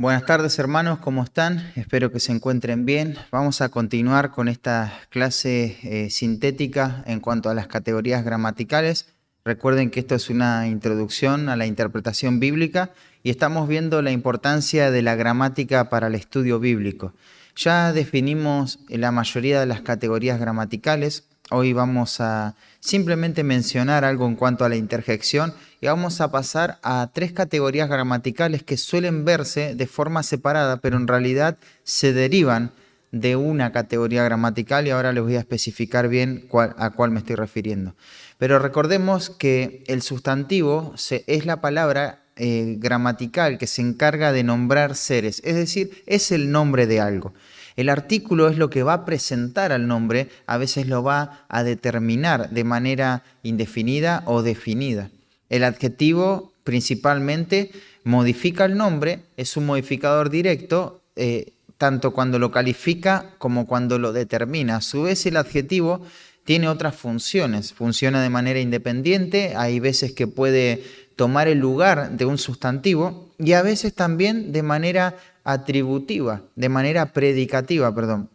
Buenas tardes, hermanos, ¿cómo están? Espero que se encuentren bien. Vamos a continuar con esta clase sintética en cuanto a las categorías gramaticales. Recuerden que esto es una introducción a la interpretación bíblica y estamos viendo la importancia de la gramática para el estudio bíblico. Ya definimos la mayoría de las categorías gramaticales. Hoy vamos a simplemente mencionar algo en cuanto a la interjección y vamos a pasar a tres categorías gramaticales que suelen verse de forma separada, pero en realidad se derivan de una categoría gramatical y ahora les voy a especificar bien a cuál me estoy refiriendo. Pero recordemos que el sustantivo es la palabra gramatical que se encarga de nombrar seres, es decir, es el nombre de algo. El artículo es lo que va a presentar al nombre, a veces lo va a determinar de manera indefinida o definida. El adjetivo principalmente modifica el nombre, es un modificador directo, tanto cuando lo califica como cuando lo determina. A su vez, el adjetivo tiene otras funciones, funciona de manera independiente, hay veces que puede tomar el lugar de un sustantivo y a veces también de manera atributiva, de manera predicativa, perdón.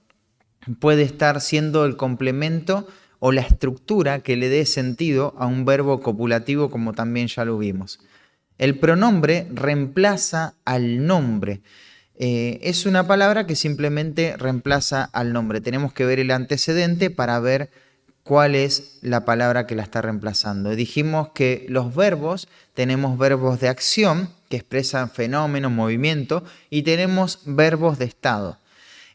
Puede estar siendo el complemento o la estructura que le dé sentido a un verbo copulativo, como también ya lo vimos. El pronombre reemplaza al nombre. Es una palabra que simplemente reemplaza al nombre. Tenemos que ver el antecedente para ver cuál es la palabra que la está reemplazando. Dijimos que los verbos, tenemos verbos de acción que expresan fenómeno, movimiento, y tenemos verbos de estado.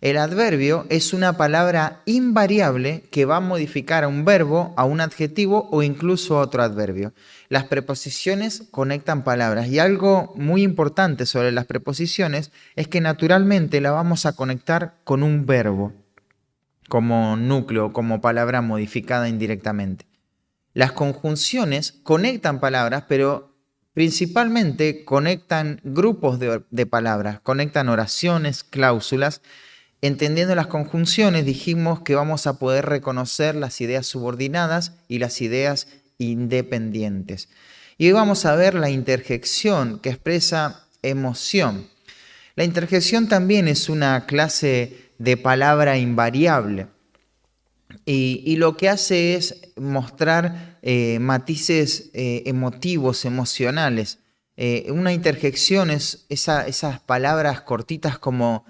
El adverbio es una palabra invariable que va a modificar a un verbo, a un adjetivo o incluso a otro adverbio. Las preposiciones conectan palabras y algo muy importante sobre las preposiciones es que naturalmente la vamos a conectar con un verbo como núcleo, como palabra modificada indirectamente. Las conjunciones conectan palabras, pero principalmente conectan grupos de palabras, conectan oraciones, cláusulas. Entendiendo las conjunciones, dijimos que vamos a poder reconocer las ideas subordinadas y las ideas independientes. Y hoy vamos a ver la interjección que expresa emoción. La interjección también es una clase de palabra invariable y lo que hace es mostrar matices emotivos, emocionales. Una interjección es esas palabras cortitas como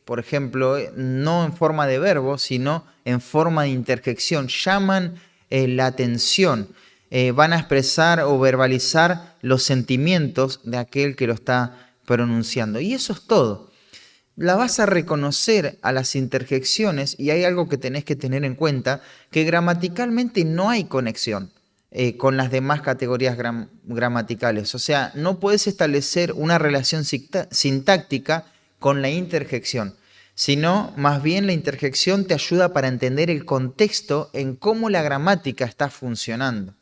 por ejemplo, no en forma de verbo, sino en forma de interjección. Llaman la atención, van a expresar o verbalizar los sentimientos de aquel que lo está pronunciando. Y eso es todo. La vas a reconocer a las interjecciones y hay algo que tenés que tener en cuenta, que gramaticalmente no hay conexión con las demás categorías gramaticales. O sea, no puedes establecer una relación sintáctica con la interjección, sino más bien la interjección te ayuda para entender el contexto en cómo la gramática está funcionando.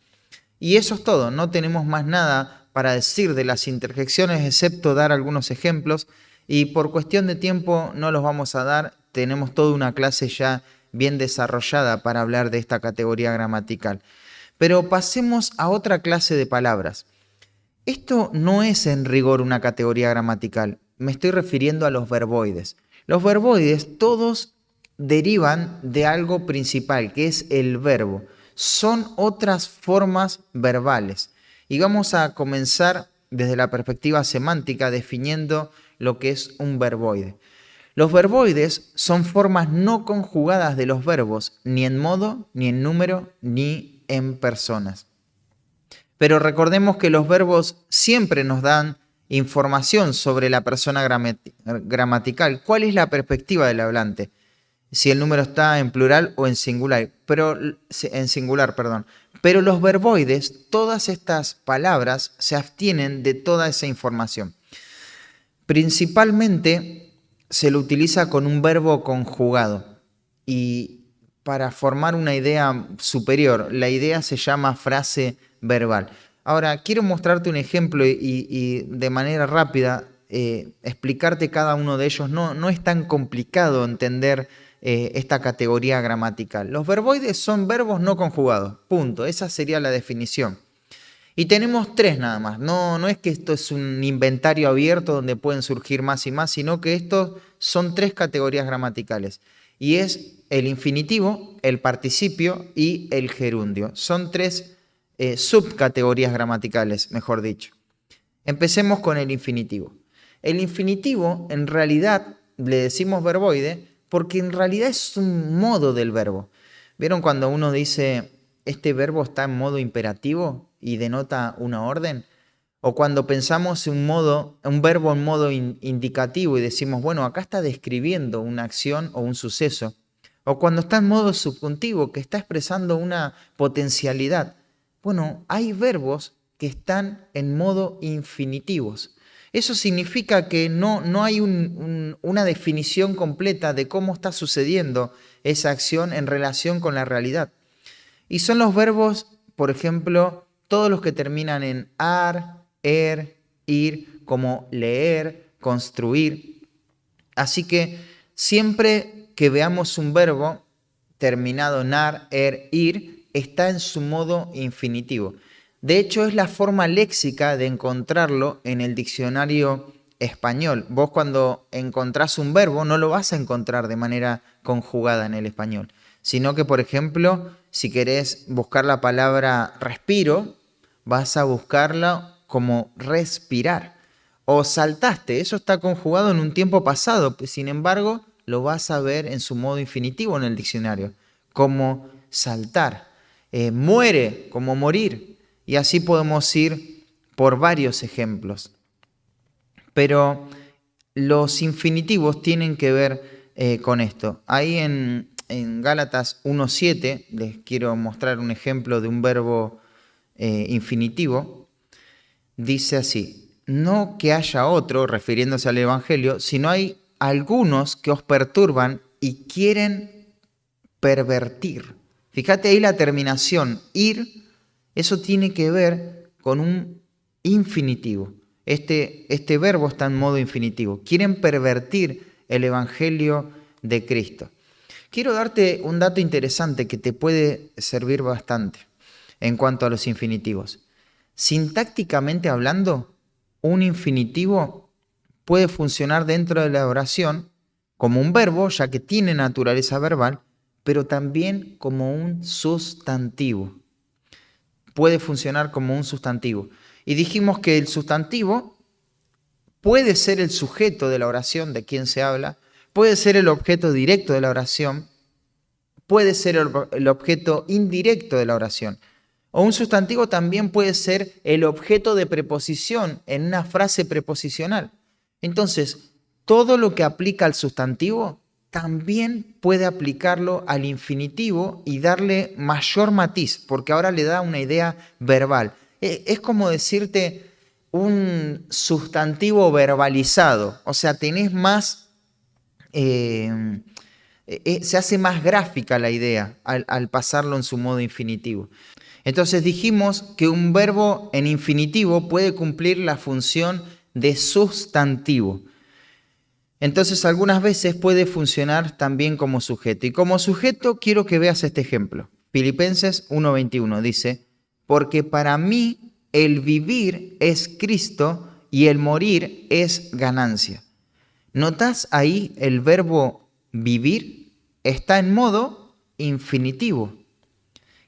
Y eso es todo, no tenemos más nada para decir de las interjecciones excepto dar algunos ejemplos y por cuestión de tiempo no los vamos a dar, tenemos toda una clase ya bien desarrollada para hablar de esta categoría gramatical. Pero pasemos a otra clase de palabras. Esto no es en rigor una categoría gramatical, me estoy refiriendo a los verboides. Los verboides todos derivan de algo principal, que es el verbo. Son otras formas verbales. Y vamos a comenzar desde la perspectiva semántica definiendo lo que es un verboide. Los verboides son formas no conjugadas de los verbos, ni en modo, ni en número, ni en personas. Pero recordemos que los verbos siempre nos dan información sobre la persona gramatical. ¿Cuál es la perspectiva del hablante? Si el número está en plural o en singular, pero los verboides, todas estas palabras se abstienen de toda esa información. Principalmente se lo utiliza con un verbo conjugado y para formar una idea superior, la idea se llama frase verbal. Ahora, quiero mostrarte un ejemplo y de manera rápida explicarte cada uno de ellos. No es tan complicado entender esta categoría gramatical. Los verboides son verbos no conjugados, punto. Esa sería la definición. Y tenemos tres nada más. No es que esto es un inventario abierto donde pueden surgir más y más, sino que estos son tres categorías gramaticales. Y es el infinitivo, el participio y el gerundio. Son tres subcategorías gramaticales, mejor dicho. Empecemos con el infinitivo. El infinitivo, en realidad, le decimos verboide porque en realidad es un modo del verbo. ¿Vieron cuando uno dice, este verbo está en modo imperativo y denota una orden? O cuando pensamos en un verbo en modo indicativo y decimos, bueno, acá está describiendo una acción o un suceso. O cuando está en modo subjuntivo, que está expresando una potencialidad. Bueno, hay verbos que están en modo infinitivos. Eso significa que no hay una definición completa de cómo está sucediendo esa acción en relación con la realidad. Y son los verbos, por ejemplo, todos los que terminan en ar, ir, como leer, construir. Así que siempre que veamos un verbo terminado en ar, ir, está en su modo infinitivo. De hecho, es la forma léxica de encontrarlo en el diccionario español. Vos cuando encontrás un verbo no lo vas a encontrar de manera conjugada en el español, sino que, por ejemplo, si querés buscar la palabra respiro, vas a buscarla como respirar. O saltaste, eso está conjugado en un tiempo pasado, sin embargo, lo vas a ver en su modo infinitivo en el diccionario, como saltar. Muere, como morir. Y así podemos ir por varios ejemplos. Pero los infinitivos tienen que ver con esto. Ahí en Gálatas 1:7 les quiero mostrar un ejemplo de un verbo infinitivo. Dice así, no que haya otro, refiriéndose al Evangelio, sino hay algunos que os perturban y quieren pervertir. Fíjate ahí la terminación, ir, eso tiene que ver con un infinitivo. Este verbo está en modo infinitivo. Quieren pervertir el Evangelio de Cristo. Quiero darte un dato interesante que te puede servir bastante en cuanto a los infinitivos. Sintácticamente hablando, un infinitivo puede funcionar dentro de la oración como un verbo, ya que tiene naturaleza verbal, pero también como un sustantivo. Puede funcionar como un sustantivo. Y dijimos que el sustantivo puede ser el sujeto de la oración de quien se habla, puede ser el objeto directo de la oración, puede ser el objeto indirecto de la oración. O un sustantivo también puede ser el objeto de preposición en una frase preposicional. Entonces, todo lo que aplica al sustantivo también puede aplicarlo al infinitivo y darle mayor matiz, porque ahora le da una idea verbal. Es como decirte un sustantivo verbalizado, o sea, tenés más, se hace más gráfica la idea al pasarlo en su modo infinitivo. Entonces dijimos que un verbo en infinitivo puede cumplir la función de sustantivo. Entonces algunas veces puede funcionar también como sujeto. Y como sujeto quiero que veas este ejemplo. Filipenses 1:21 dice, porque para mí el vivir es Cristo y el morir es ganancia. ¿Notás ahí el verbo vivir? Está en modo infinitivo.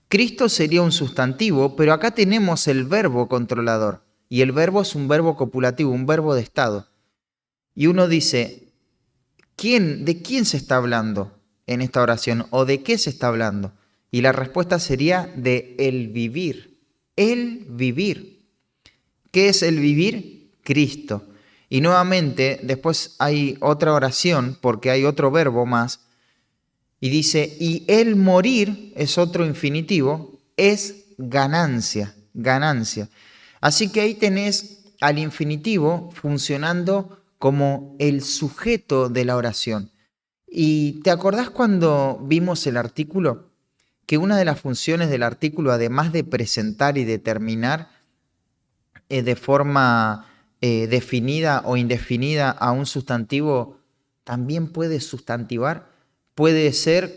Cristo sería un sustantivo, pero acá tenemos el verbo controlador. Y el verbo es un verbo copulativo, un verbo de estado. Y uno dice, ¿de quién se está hablando en esta oración? ¿O de qué se está hablando? Y la respuesta sería de el vivir. El vivir. ¿Qué es el vivir? Cristo. Y nuevamente, después hay otra oración, porque hay otro verbo más, y dice, y el morir, es otro infinitivo, es ganancia, ganancia. Así que ahí tenés al infinitivo funcionando como el sujeto de la oración. ¿Y te acordás cuando vimos el artículo? Que una de las funciones del artículo, además de presentar y determinar de forma definida o indefinida a un sustantivo, también puede sustantivar. Puede ser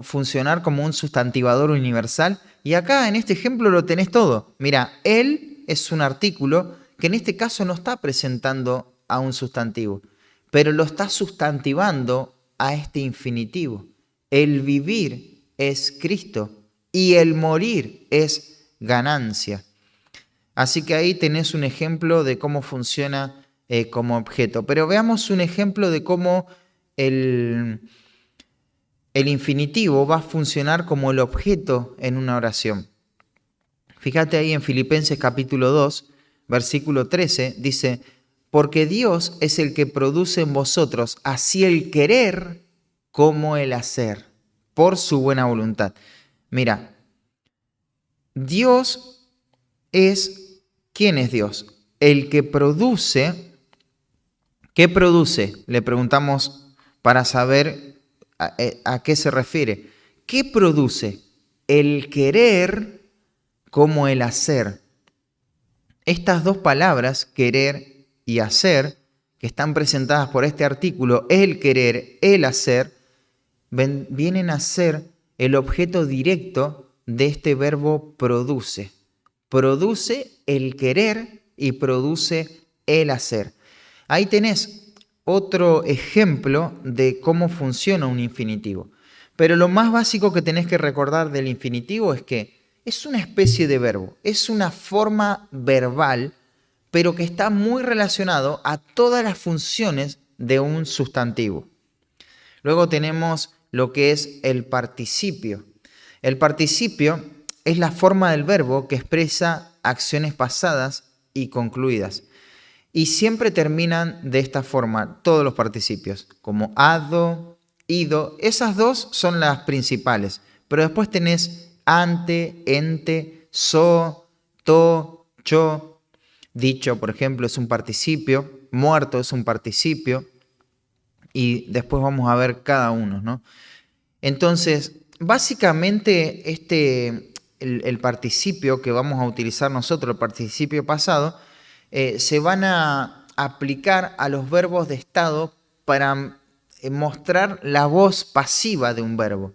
funcionar como un sustantivador universal, Y acá en este ejemplo lo tenés todo. Mira, el es un artículo que en este caso no está presentando a un sustantivo, pero lo está sustantivando a este infinitivo. El vivir es Cristo y el morir es ganancia. Así que ahí tenés un ejemplo de cómo funciona como objeto. Pero veamos un ejemplo de cómo el infinitivo va a funcionar como el objeto en una oración. Fíjate ahí en Filipenses capítulo 2, versículo 13, dice, porque Dios es el que produce en vosotros así el querer como el hacer, por su buena voluntad. Mira, Dios es, ¿quién es Dios? El que produce, ¿qué produce? Le preguntamos para saber a qué se refiere. ¿Qué produce? El querer como el hacer. Estas dos palabras, querer y hacer, que están presentadas por este artículo, el querer, el hacer, vienen a ser el objeto directo de este verbo produce. Produce el querer y produce el hacer. Ahí tenés otro ejemplo de cómo funciona un infinitivo. Pero lo más básico que tenés que recordar del infinitivo es que es una especie de verbo, es una forma verbal, pero que está muy relacionado a todas las funciones de un sustantivo. Luego tenemos lo que es el participio. El participio es la forma del verbo que expresa acciones pasadas y concluidas. Y siempre terminan de esta forma todos los participios, como ado, ido. Esas dos son las principales, pero después tenés ante, ente, so, to, cho. Dicho, por ejemplo, es un participio, muerto es un participio, y después vamos a ver cada uno, ¿no? Entonces, básicamente el participio que vamos a utilizar nosotros, el participio pasado, se van a aplicar a los verbos de estado para mostrar la voz pasiva de un verbo.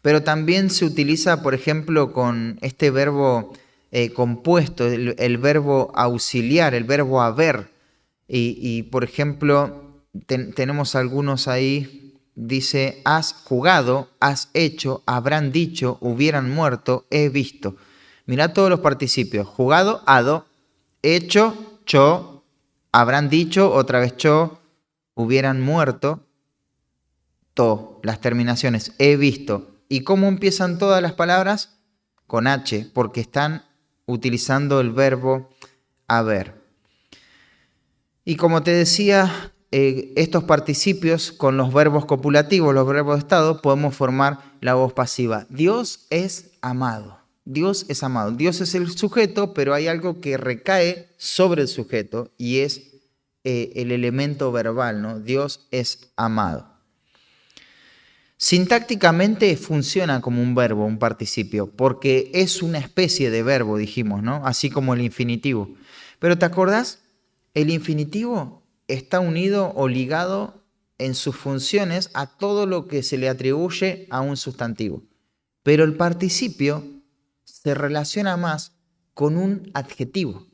Pero también se utiliza, por ejemplo, con este verbo compuesto, el verbo auxiliar, el verbo haber. Y por ejemplo, tenemos algunos ahí, dice, has jugado, has hecho, habrán dicho, hubieran muerto, he visto. Mirá todos los participios, jugado, ado, hecho, cho, habrán dicho, otra vez cho, hubieran muerto, to, las terminaciones, he visto. ¿Y cómo empiezan todas las palabras? Con H, porque están utilizando el verbo haber. Y como te decía, estos participios con los verbos copulativos, los verbos de estado, podemos formar la voz pasiva. Dios es amado. Dios es amado. Dios es el sujeto, pero hay algo que recae sobre el sujeto y es el elemento verbal, ¿no? Dios es amado. Sintácticamente funciona como un verbo, un participio, porque es una especie de verbo, dijimos, ¿no? Así como el infinitivo. Pero ¿te acordás? El infinitivo está unido o ligado en sus funciones a todo lo que se le atribuye a un sustantivo. Pero el participio se relaciona más con un adjetivo.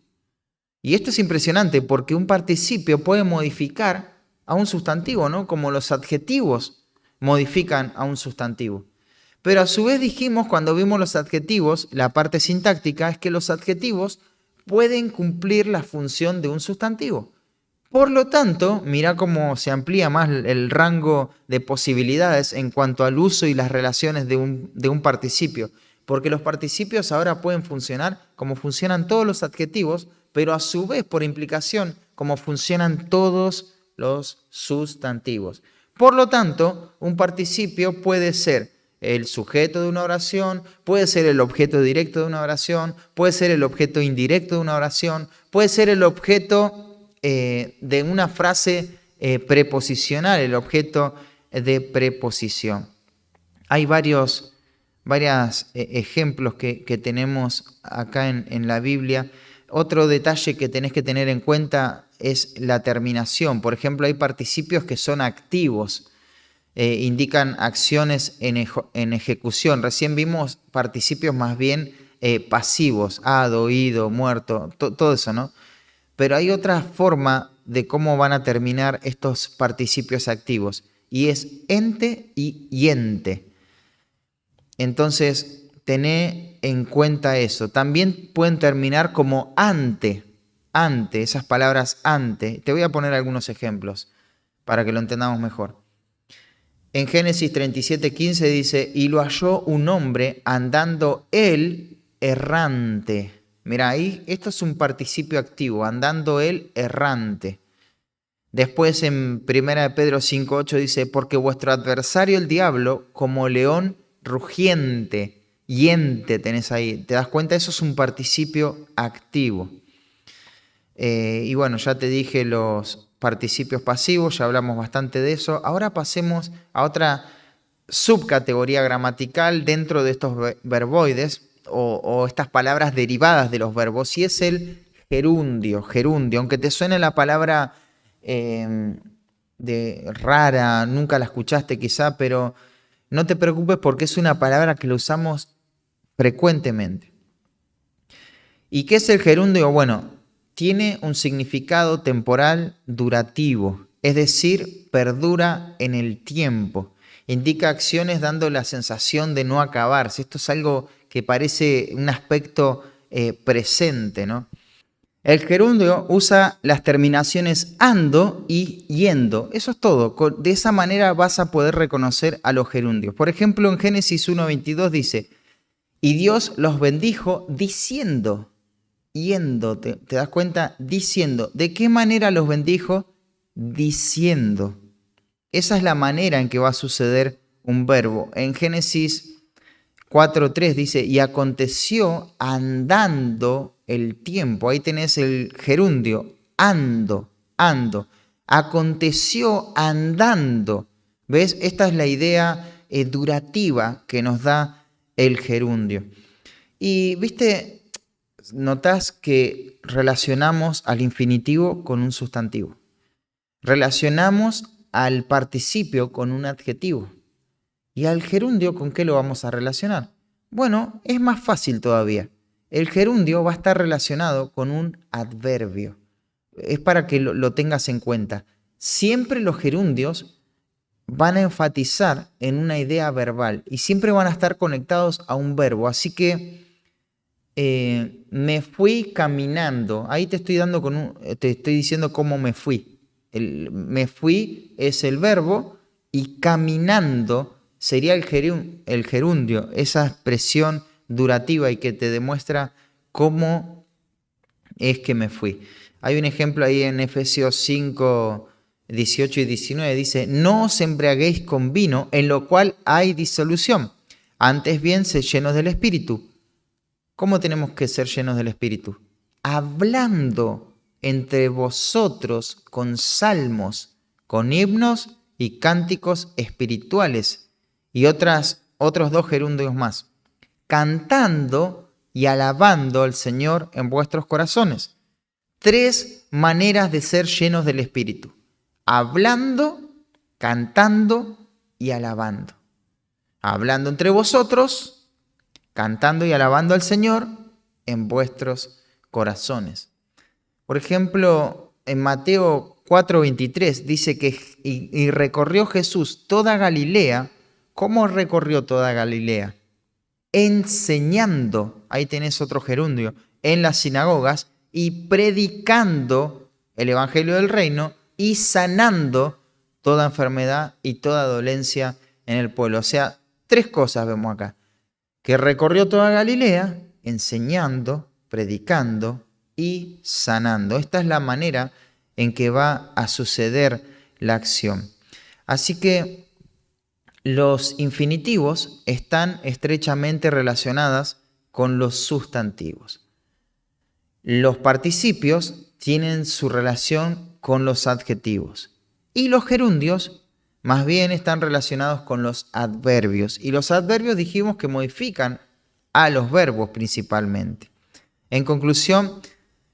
Y esto es impresionante porque un participio puede modificar a un sustantivo, ¿no? Como los adjetivos modifican a un sustantivo. Pero a su vez dijimos cuando vimos los adjetivos, la parte sintáctica es que los adjetivos pueden cumplir la función de un sustantivo. Por lo tanto, mira cómo se amplía más el rango de posibilidades en cuanto al uso y las relaciones de un participio. Porque los participios ahora pueden funcionar como funcionan todos los adjetivos, pero a su vez, por implicación, como funcionan todos los sustantivos. Por lo tanto, un participio puede ser el sujeto de una oración, puede ser el objeto directo de una oración, puede ser el objeto indirecto de una oración, puede ser el objeto de una frase preposicional, el objeto de preposición. Hay varios ejemplos que tenemos acá en la Biblia. Otro detalle que tenés que tener en cuenta es la terminación. Por ejemplo, hay participios que son activos. indican acciones en ejecución. Recién vimos participios más bien pasivos, hado, ido, muerto, todo eso, ¿no? Pero hay otra forma de cómo van a terminar estos participios activos, y es ente y yente. Entonces, tené en cuenta eso. También pueden terminar como ante, esas palabras ante. Te voy a poner algunos ejemplos para que lo entendamos mejor. En Génesis 37:15 dice, y lo halló un hombre andando él errante. Mira, ahí esto es un participio activo, andando él errante. Después en 1 Pedro 5:8 dice, porque vuestro adversario el diablo, como león rugiente, yente tenés ahí. ¿Te das cuenta? Eso es un participio activo. Y bueno, ya te dije los participios pasivos, ya hablamos bastante de eso. Ahora pasemos a otra subcategoría gramatical dentro de estos verboides o estas palabras derivadas de los verbos, y es el gerundio. Aunque te suene la palabra rara, nunca la escuchaste quizá, pero no te preocupes porque es una palabra que la usamos frecuentemente. ¿Y qué es el gerundio? Bueno, tiene un significado temporal durativo, es decir, perdura en el tiempo. Indica acciones dando la sensación de no acabarse. Esto es algo que parece un aspecto presente, ¿no? El gerundio usa las terminaciones ando y yendo. Eso es todo. De esa manera vas a poder reconocer a los gerundios. Por ejemplo, en Génesis 1:22 dice, y Dios los bendijo diciendo, yendo, ¿te das cuenta? Diciendo. ¿De qué manera los bendijo? Diciendo. Esa es la manera en que va a suceder un verbo. En Génesis 4:3 dice, y aconteció andando el tiempo. Ahí tenés el gerundio, ando. Aconteció andando. ¿Ves? Esta es la idea durativa que nos da el gerundio. Y, ¿viste? Notás que relacionamos al infinitivo con un sustantivo. Relacionamos al participio con un adjetivo. ¿Y al gerundio con qué lo vamos a relacionar? Bueno, es más fácil todavía. El gerundio va a estar relacionado con un adverbio. Es para que lo tengas en cuenta. Siempre los gerundios van a enfatizar en una idea verbal y siempre van a estar conectados a un verbo. Así que me fui caminando. Ahí te estoy diciendo cómo me fui. Me fui es el verbo y caminando sería el gerundio, esa expresión durativa y que te demuestra cómo es que me fui. Hay un ejemplo ahí en Efesios 5:18 y 19, dice, no os embriaguéis con vino, en lo cual hay disolución, antes bien sed llenos del Espíritu. ¿Cómo tenemos que ser llenos del Espíritu? Hablando entre vosotros con salmos, con himnos y cánticos espirituales. Y otros dos gerundios más. Cantando y alabando al Señor en vuestros corazones. 3 maneras de ser llenos del Espíritu. Hablando, cantando y alabando. Hablando entre vosotros, cantando y alabando al Señor en vuestros corazones. Por ejemplo, en Mateo 4:23 dice que y recorrió Jesús toda Galilea. ¿Cómo recorrió toda Galilea? Enseñando, ahí tenés otro gerundio, en las sinagogas y predicando el evangelio del reino y sanando toda enfermedad y toda dolencia en el pueblo. O sea, 3 cosas vemos acá. Que recorrió toda Galilea, enseñando, predicando y sanando. Esta es la manera en que va a suceder la acción. Así que los infinitivos están estrechamente relacionados con los sustantivos. Los participios tienen su relación con los adjetivos. Y los gerundios más bien están relacionados con los adverbios. Y los adverbios dijimos que modifican a los verbos principalmente. En conclusión,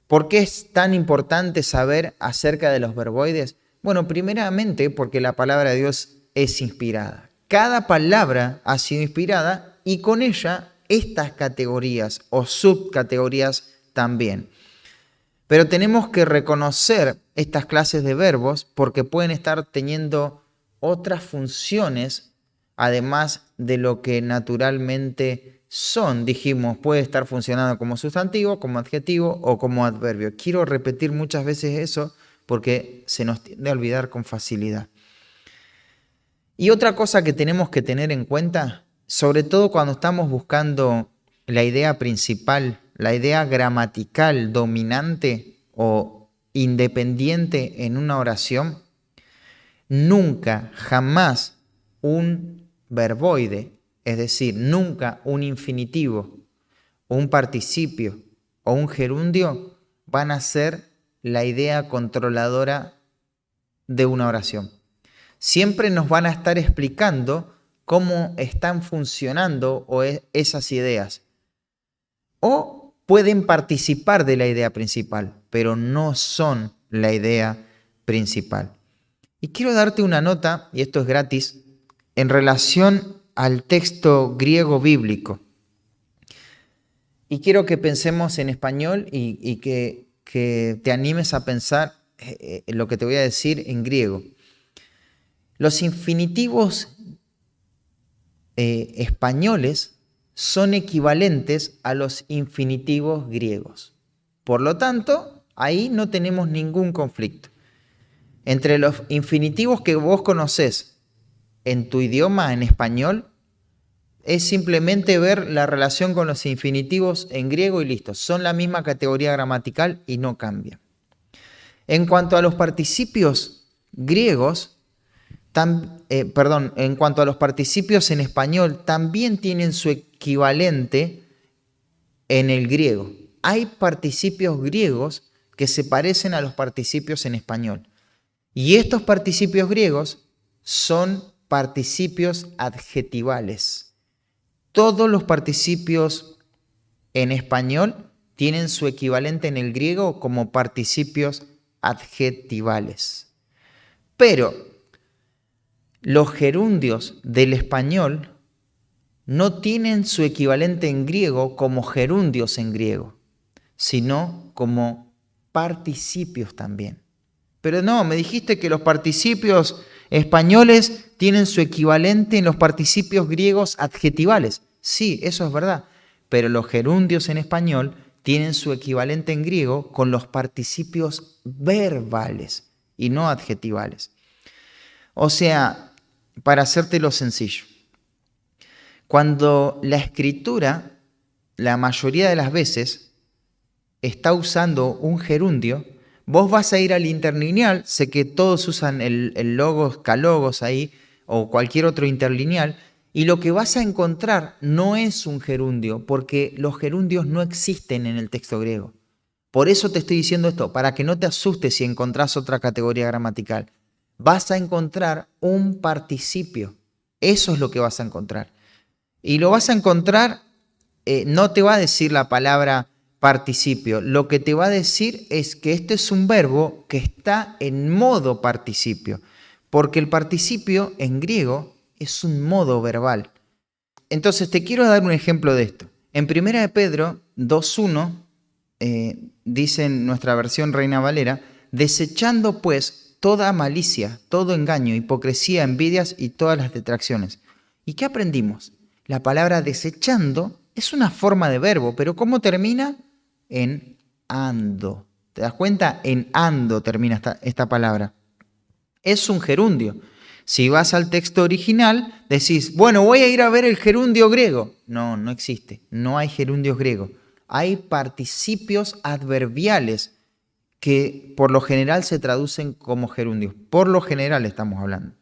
¿por qué es tan importante saber acerca de los verboides? Bueno, primeramente porque la palabra de Dios es inspirada. Cada palabra ha sido inspirada y con ella estas categorías o subcategorías también. Pero tenemos que reconocer estas clases de verbos porque pueden estar teniendo otras funciones además de lo que naturalmente son. Dijimos, puede estar funcionando como sustantivo, como adjetivo o como adverbio. Quiero repetir muchas veces eso porque se nos tiende a olvidar con facilidad. Y otra cosa que tenemos que tener en cuenta, sobre todo cuando estamos buscando la idea principal, la idea gramatical dominante o independiente en una oración, nunca, jamás un verboide, es decir, nunca un infinitivo, un participio o un gerundio van a ser la idea controladora de una oración. Siempre nos van a estar explicando cómo están funcionando esas ideas. O pueden participar de la idea principal, pero no son la idea principal. Y quiero darte una nota, y esto es gratis, en relación al texto griego bíblico. Y quiero que pensemos en español y que te animes a pensar lo que te voy a decir en griego. Los infinitivos españoles son equivalentes a los infinitivos griegos. Por lo tanto, ahí no tenemos ningún conflicto. Entre los infinitivos que vos conocés en tu idioma, en español, es simplemente ver la relación con los infinitivos en griego y listo. Son la misma categoría gramatical y no cambian. En cuanto a los participios griegos, en cuanto a los participios en español, también tienen su equivalente en el griego. Hay participios griegos que se parecen a los participios en español. Y estos participios griegos son participios adjetivales. Todos los participios en español tienen su equivalente en el griego como participios adjetivales. Pero los gerundios del español no tienen su equivalente en griego como gerundios en griego, sino como participios también. Pero no, me dijiste que los participios españoles tienen su equivalente en los participios griegos adjetivales. Sí, eso es verdad, pero los gerundios en español tienen su equivalente en griego con los participios verbales y no adjetivales. O sea, para hacértelo sencillo, cuando la escritura, la mayoría de las veces, está usando un gerundio, vos vas a ir al interlineal, sé que todos usan el logos, calogos ahí, o cualquier otro interlineal, y lo que vas a encontrar no es un gerundio, porque los gerundios no existen en el texto griego. Por eso te estoy diciendo esto, para que no te asustes si encontrás otra categoría gramatical. Vas a encontrar un participio. Eso es lo que vas a encontrar. Y lo vas a encontrar, no te va a decir la palabra participio. Lo que te va a decir es que este es un verbo que está en modo participio. Porque el participio en griego es un modo verbal. Entonces te quiero dar un ejemplo de esto. En 1 de Pedro 2.1 dice en nuestra versión Reina Valera, desechando pues toda malicia, todo engaño, hipocresía, envidias y todas las detracciones. ¿Y qué aprendimos? La palabra desechando es una forma de verbo, pero ¿cómo termina? En ando. ¿Te das cuenta? En ando termina esta palabra. Es un gerundio. Si vas al texto original, decís, bueno, voy a ir a ver el gerundio griego. No, no existe. No hay gerundios griegos. Hay participios adverbiales que por lo general se traducen como gerundios. Por lo general estamos hablando.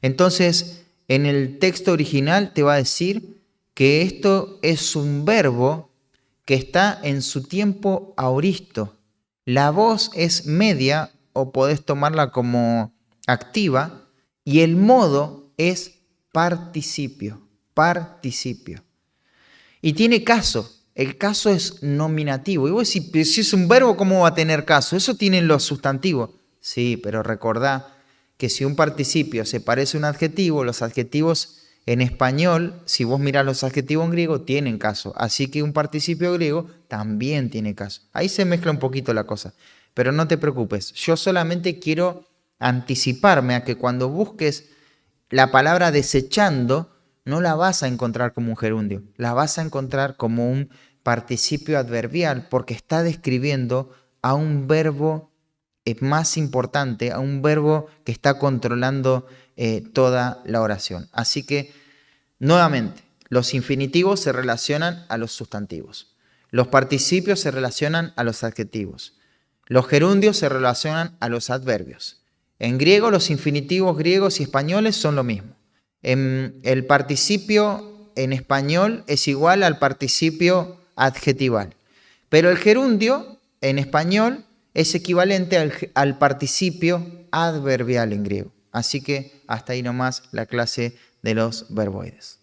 Entonces, en el texto original te va a decir que esto es un verbo que está en su tiempo aoristo. La voz es media o podés tomarla como activa y el modo es participio. Participio. Y tiene caso. El caso es nominativo. Y vos decís, si es un verbo, ¿cómo va a tener caso? Eso tienen los sustantivos. Sí, pero recordá que si un participio se parece a un adjetivo, los adjetivos en español, si vos mirás los adjetivos en griego, tienen caso. Así que un participio griego también tiene caso. Ahí se mezcla un poquito la cosa. Pero no te preocupes, yo solamente quiero anticiparme a que cuando busques la palabra desechando, no la vas a encontrar como un gerundio, la vas a encontrar como un participio adverbial porque está describiendo a un verbo más importante, a un verbo que está controlando toda la oración. Así que, nuevamente, los infinitivos se relacionan a los sustantivos, los participios se relacionan a los adjetivos, los gerundios se relacionan a los adverbios. En griego, los infinitivos griegos y españoles son lo mismo. El participio en español es igual al participio adjetival, pero el gerundio en español es equivalente al participio adverbial en griego. Así que hasta ahí nomás la clase de los verboides.